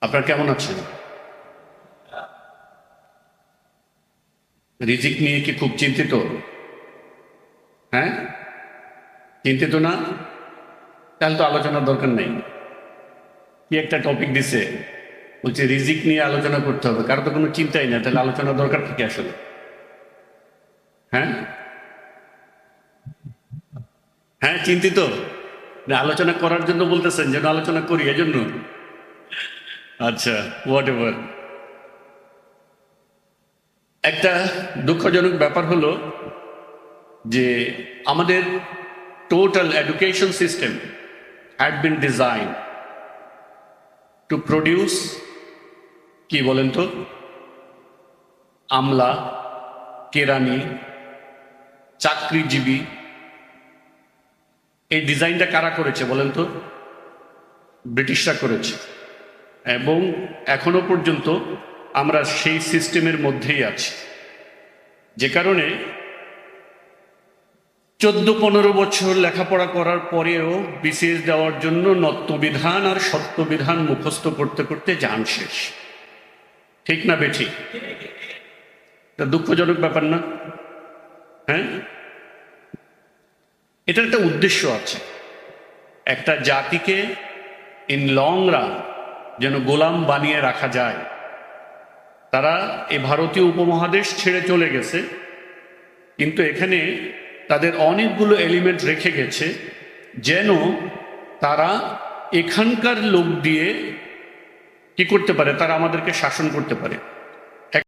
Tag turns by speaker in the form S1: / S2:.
S1: আপনার কেমন আছেন? রিজিক নিয়ে কি খুব চিন্তিত? হ্যাঁ, চিন্তিত না? তাহলে তো আলোচনার দরকার নেই। কি একটা টপিক দিছে, বলছে রিজিক নিয়ে আলোচনা করতে হবে, কারো তো কোনো চিন্তাই না, তাহলে আলোচনার দরকার কি আসলে? হ্যাঁ, হ্যাঁ চিন্তিত না, আলোচনা করার জন্য বলতেছেন, যেন আলোচনা করি এজন্য। আচ্ছা, হোয়াট এভার। একটা দুঃখজনক ব্যাপার হলো যে আমাদের total education system had been design to produce, কি বলেন তো, আমলা, কেরানি, চাকরিজীবী। এই ডিজাইনটা কারা করেছে বলেন তো? ব্রিটিশরা করেছে। এবং এখনো পর্যন্ত আমরা সেই সিস্টেমের মধ্যেই আছি, যে কারণে 14-15 বছর লেখাপড়া করার পরেও বিসিএস দেওয়ার জন্য নত্যবিধান আর সত্যবিধান মুখস্থ করতে করতে জান শেষ। ঠিক না বেঠিক? এটা দুঃখজনক ব্যাপার না? হ্যাঁ, এটার একটা উদ্দেশ্য আছে। একটা জাতিকে ইন লং রান যেন গোলাম বানিয়ে রাখা যায়। তারা এই ভারতীয় উপমহাদেশ ছেড়ে চলে গেছে, কিন্তু এখানে তাদের অনেকগুলো এলিমেন্ট রেখে গেছে, যেন তারা এখানকার লোক দিয়ে কি করতে পারে, তারা আমাদেরকে শাসন করতে পারে।